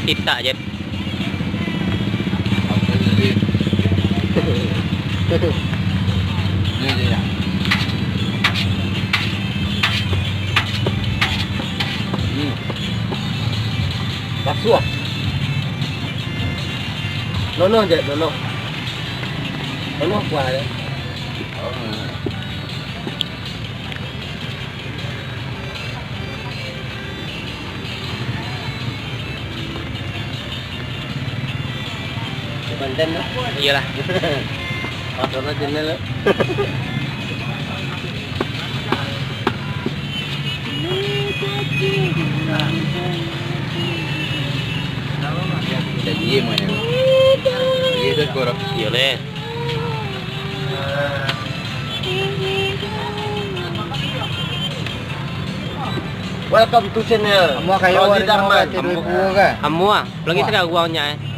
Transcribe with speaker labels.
Speaker 1: Kita je.
Speaker 2: Ni je ya. Basuh. Nono je, nono. Nono kuah je. Konten lah.
Speaker 1: Iyalah.
Speaker 2: Pasal channel lah. Jadi mana? Ini dah korang.
Speaker 1: Iyalah.
Speaker 2: Welcome to channel.
Speaker 3: Amua kayo
Speaker 2: Rodi
Speaker 3: rin
Speaker 2: Darman.
Speaker 3: mo ka, tiruy buo ka.
Speaker 1: Amua, lagi sekarang uangnya.